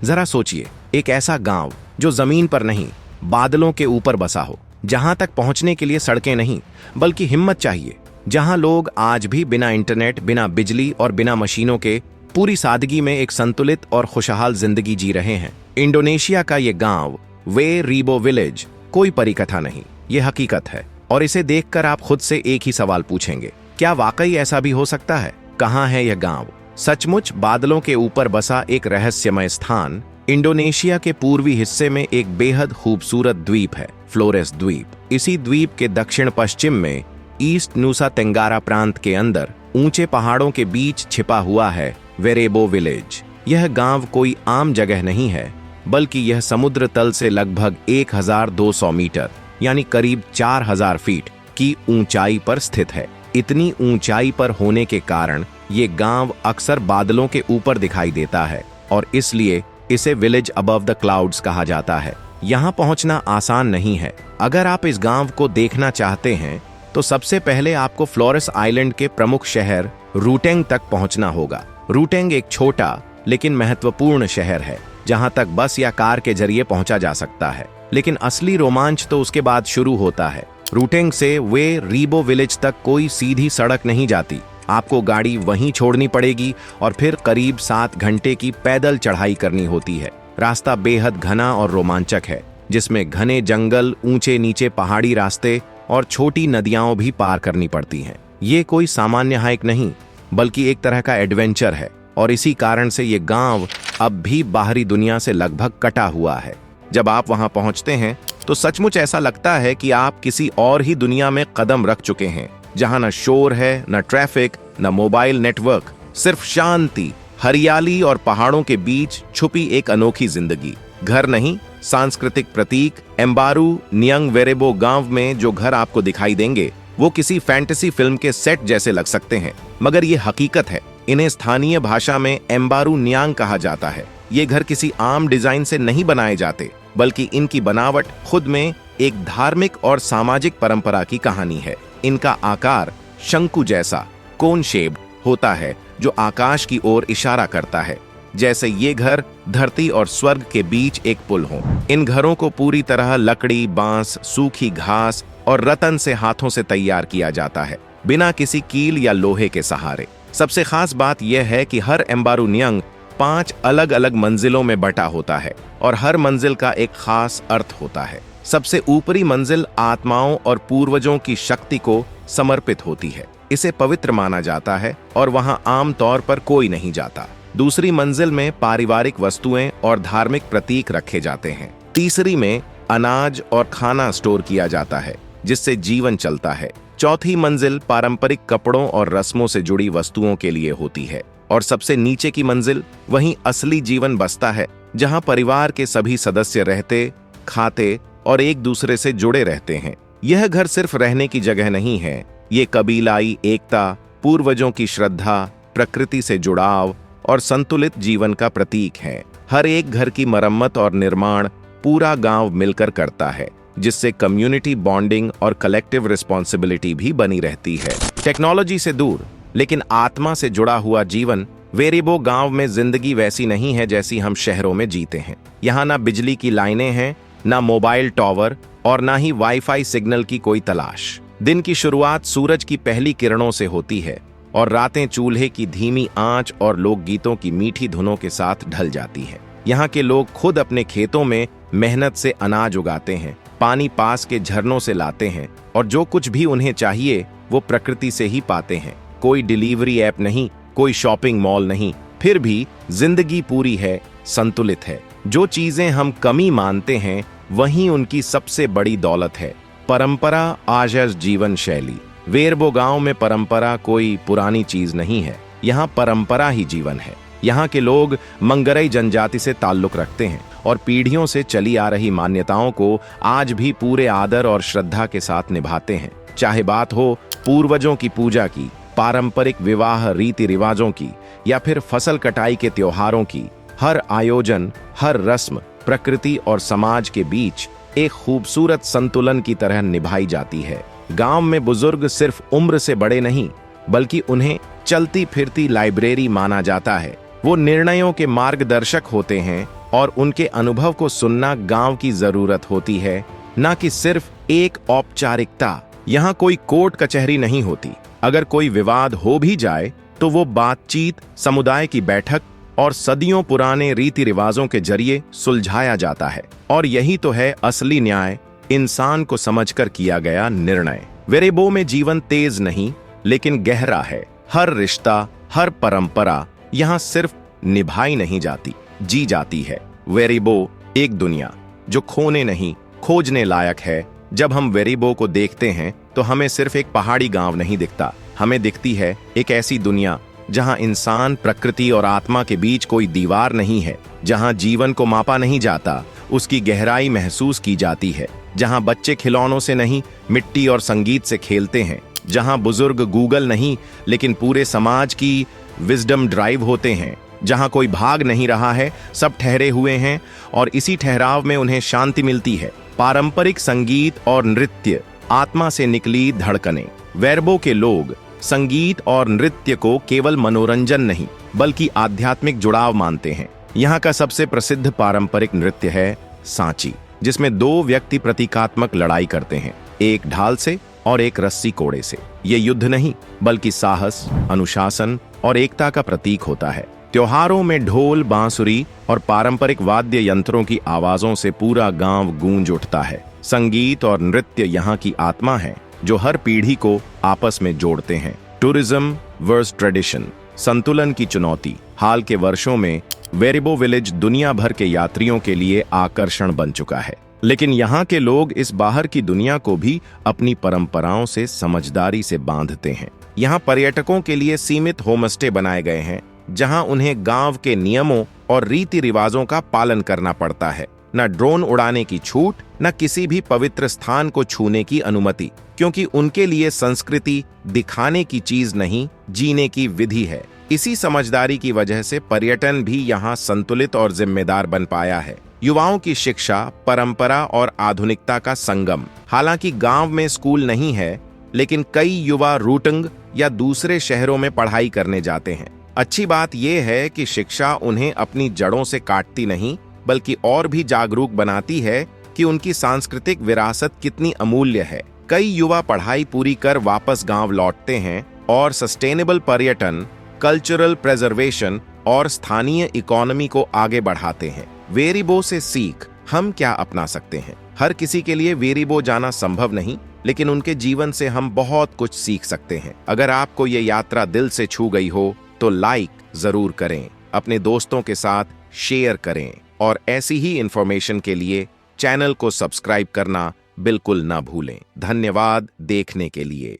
जरा सोचिए, एक ऐसा गांव जो जमीन पर नहीं, बादलों के ऊपर बसा हो, जहां तक पहुंचने के लिए सड़कें नहीं बल्कि हिम्मत चाहिए, जहां लोग आज भी बिना इंटरनेट, बिना बिजली और बिना मशीनों के पूरी सादगी में एक संतुलित और खुशहाल जिंदगी जी रहे हैं। इंडोनेशिया का ये गांव वे रीबो विलेज कोई परिकथा नहीं, ये हकीकत है। और इसे देखकर आप खुद से एक ही सवाल पूछेंगे, क्या वाकई ऐसा भी हो सकता है? कहां है यह गांव? सचमुच बादलों के ऊपर बसा एक रहस्यमय स्थान इंडोनेशिया के पूर्वी हिस्से में एक बेहद खूबसूरत द्वीप है, फ्लोरेस द्वीप। इसी द्वीप के दक्षिण पश्चिम में ईस्ट नुसा तेंगारा प्रांत के अंदर ऊंचे पहाड़ों के बीच छिपा हुआ है वेरेबो विलेज। यह गांव कोई आम जगह नहीं है, बल्कि यह समुद्र तल से लगभग 1200 मीटर यानी करीब 4000 फीट की ऊंचाई पर स्थित है। इतनी ऊंचाई पर होने के कारण ये गांव अक्सर बादलों के ऊपर दिखाई देता है और इसलिए इसे विलेज अबव द क्लाउड्स कहा जाता है। यहाँ पहुंचना आसान नहीं है। अगर आप इस गांव को देखना चाहते हैं तो सबसे पहले आपको फ्लोरेस आइलैंड के प्रमुख शहर रूटेंग तक पहुंचना होगा। रूटेंग एक छोटा लेकिन महत्वपूर्ण शहर है जहां तक बस या कार के जरिए पहुंचा जा सकता है, लेकिन असली रोमांच तो उसके बाद शुरू होता है। रूटेंग से वे रीबो विलेज तक कोई सीधी सड़क नहीं जाती, आपको गाड़ी वहीं छोड़नी पड़ेगी और फिर करीब 7 घंटे की पैदल चढ़ाई करनी होती है। रास्ता बेहद घना और रोमांचक है, जिसमें घने जंगल, ऊंचे नीचे पहाड़ी रास्ते और छोटी नदियां भी पार करनी पड़ती हैं। ये कोई सामान्य हाइक नहीं, बल्कि एक तरह का एडवेंचर है और इसी कारण से ये गांव अब भी बाहरी दुनिया से लगभग कटा हुआ है। जब आप वहां पहुंचते हैं तो सचमुच ऐसा लगता है कि आप किसी और ही दुनिया में कदम रख चुके हैं, जहां न शोर है, न ट्रैफिक, न मोबाइल नेटवर्क, सिर्फ शांति, हरियाली और पहाड़ों के बीच छुपी एक अनोखी जिंदगी। घर नहीं, सांस्कृतिक प्रतीक। एम्बारू नियंग वेरेबो गांव में जो घर आपको दिखाई देंगे वो किसी फैंटेसी फिल्म के सेट जैसे लग सकते हैं, मगर ये हकीकत है। इन्हें स्थानीय भाषा में एम्बारू नियांग कहा जाता है। ये घर किसी आम डिजाइन से नहीं बनाए जाते, बल्कि इनकी बनावट खुद में एक धार्मिक और सामाजिक परंपरा की कहानी है। इनका आकार शंकु जैसा, कोन शेप्ड होता है, जो आकाश की ओर इशारा करता है, जैसे ये घर धरती और स्वर्ग के बीच एक पुल हो। इन घरों को पूरी तरह लकड़ी, बांस, सूखी घास और रतन से हाथों से तैयार किया जाता है, बिना किसी कील या लोहे के सहारे। सबसे खास बात यह है कि हर एम्बारू नियंग 5 अलग अलग मंजिलों में बटा होता है और हर मंजिल का एक खास अर्थ होता है। सबसे ऊपरी मंजिल आत्माओं और पूर्वजों की शक्ति को समर्पित होती है, इसे पवित्र माना जाता है और वहां आम तौर पर कोई नहीं जाता। दूसरी मंजिल में पारिवारिक वस्तुएं और धार्मिक प्रतीक रखे जाते हैं। तीसरी में अनाज और खाना स्टोर किया जाता है, जिससे जीवन चलता है। चौथी मंजिल पारंपरिक कपड़ों और रस्मों से जुड़ी वस्तुओं के लिए होती है और सबसे नीचे की मंजिल वहीं असली जीवन बसता है, जहां परिवार के सभी सदस्य रहते, खाते और एक दूसरे से जुड़े रहते हैं। यह घर सिर्फ रहने की जगह नहीं है, ये कबीलाई एकता, पूर्वजों की श्रद्धा, प्रकृति से जुड़ाव और संतुलित जीवन का प्रतीक है। हर एक घर की मरम्मत और निर्माण पूरा गांव मिलकर करता है, जिससे कम्युनिटी बॉन्डिंग और कलेक्टिव रिस्पॉन्सिबिलिटी भी बनी रहती है। टेक्नोलॉजी से दूर लेकिन आत्मा से जुड़ा हुआ जीवन। वेरेबो गांव में जिंदगी वैसी नहीं है जैसी हम शहरों में जीते हैं। यहाँ ना बिजली की लाइनें हैं, ना मोबाइल टावर और ना ही वाईफाई सिग्नल की कोई तलाश। दिन की शुरुआत सूरज की पहली किरणों से होती है और रातें चूल्हे की धीमी आंच और लोकगीतों की मीठी धुनों के साथ ढल जाती है। यहाँ के लोग खुद अपने खेतों में मेहनत से अनाज उगाते हैं, पानी पास के झरनों से लाते हैं और जो कुछ भी उन्हें चाहिए वो प्रकृति से ही पाते हैं। कोई डिलीवरी ऐप नहीं, कोई शॉपिंग मॉल नहीं, फिर भी जिंदगी पूरी है, संतुलित है। जो चीजें हम कमी मानते हैं वही उनकी सबसे बड़ी दौलत है। परंपरा आजस जीवन शैली। वेरेबो गांव में परंपरा कोई पुरानी चीज नहीं है, यहाँ परंपरा ही जीवन है। यहाँ के लोग मंगरई जनजाति से ताल्लुक रखते हैं और पीढ़ियों से चली आ रही मान्यताओं को आज भी पूरे आदर और श्रद्धा के साथ निभाते हैं। चाहे बात हो पूर्वजों की पूजा की, पारंपरिक विवाह रीति रिवाजों की या फिर फसल कटाई के त्योहारों की, हर आयोजन, हर रस्म प्रकृति और समाज के बीच एक खूबसूरत संतुलन की तरह निभाई जाती है। गांव में बुजुर्ग सिर्फ उम्र से बड़े नहीं, बल्कि उन्हें चलती फिरती लाइब्रेरी माना जाता है। वो निर्णयों के मार्गदर्शक होते हैं और उनके अनुभव को सुनना गांव की जरूरत होती है, न कि सिर्फ एक औपचारिकता। यहाँ कोई कोर्ट कचहरी नहीं होती। अगर कोई विवाद हो भी जाए तो वो बातचीत, समुदाय की बैठक और सदियों पुराने रीति रिवाजों के जरिए सुलझाया जाता है। और यही तो है असली न्याय, इंसान को समझकर किया गया निर्णय। वेरेबो में जीवन तेज नहीं लेकिन गहरा है। हर रिश्ता, हर परंपरा यहाँ सिर्फ निभाई नहीं जाती, जी जाती है। वेरेबो एक दुनिया जो खोने नहीं, खोजने लायक है। जब हम वेरेबो को देखते हैं तो हमें सिर्फ एक पहाड़ी गांव नहीं दिखता, हमें दिखती है एक ऐसी दुनिया जहां इंसान, प्रकृति और आत्मा के बीच कोई दीवार नहीं है, जहां जीवन को मापा नहीं जाता, उसकी गहराई महसूस की जाती है, जहां बच्चे खिलौनों से नहीं, मिट्टी और संगीत से खेलते हैं, जहां बुजुर्ग गूगल नहीं लेकिन पूरे समाज की विजडम ड्राइव होते हैं, जहां कोई भाग नहीं रहा है, सब ठहरे हुए हैं और इसी ठहराव में उन्हें शांति मिलती है। पारंपरिक संगीत और नृत्य, आत्मा से निकली धड़कनें। वेरेबो के लोग संगीत और नृत्य को केवल मनोरंजन नहीं बल्कि आध्यात्मिक जुड़ाव मानते हैं। यहाँ का सबसे प्रसिद्ध पारंपरिक नृत्य है सांची, जिसमें दो व्यक्ति प्रतीकात्मक लड़ाई करते हैं, एक ढाल से और एक रस्सी कोड़े से। ये युद्ध नहीं बल्कि साहस, अनुशासन और एकता का प्रतीक होता है। त्योहारों में ढोल, बांसुरी और पारंपरिक वाद्य यंत्रों की आवाजों से पूरा गांव गूंज उठता है। संगीत और नृत्य यहाँ की आत्मा है जो हर पीढ़ी को आपस में जोड़ते हैं। टूरिज्म वर्सेस ट्रेडिशन, संतुलन की चुनौती। हाल के वर्षों में वेरेबो विलेज दुनिया भर के यात्रियों के लिए आकर्षण बन चुका है, लेकिन यहाँ के लोग इस बाहर की दुनिया को भी अपनी परंपराओं से समझदारी से बांधते हैं। यहाँ पर्यटकों के लिए सीमित होमस्टे बनाए गए हैं, जहां उन्हें गांव के नियमों और रीति रिवाजों का पालन करना पड़ता है। न ड्रोन उड़ाने की छूट, न किसी भी पवित्र स्थान को छूने की अनुमति, क्योंकि उनके लिए संस्कृति दिखाने की चीज नहीं, जीने की विधि है। इसी समझदारी की वजह से पर्यटन भी यहाँ संतुलित और जिम्मेदार बन पाया है। युवाओं की शिक्षा, परंपरा और आधुनिकता का संगम। हालांकि गांव में स्कूल नहीं है, लेकिन कई युवा रूटंग या दूसरे शहरों में पढ़ाई करने जाते हैं। अच्छी बात यह है कि शिक्षा उन्हें अपनी जड़ों से काटती नहीं बल्कि और भी जागरूक बनाती है कि उनकी सांस्कृतिक विरासत कितनी अमूल्य है। कई युवा पढ़ाई पूरी कर वापस गांव लौटते हैं और सस्टेनेबल पर्यटन, कल्चरल प्रेजर्वेशन और स्थानीय इकोनॉमी को आगे बढ़ाते हैं। वेरेबो से सीख हम क्या अपना सकते हैं? हर किसी के लिए वेरेबो जाना संभव नहीं, लेकिन उनके जीवन से हम बहुत कुछ सीख सकते हैं। अगर आपको ये यात्रा दिल से छू गई हो तो लाइक जरूर करें, अपने दोस्तों के साथ शेयर करें और ऐसी ही इंफॉर्मेशन के लिए चैनल को सब्सक्राइब करना बिल्कुल ना भूलें। धन्यवाद देखने के लिए।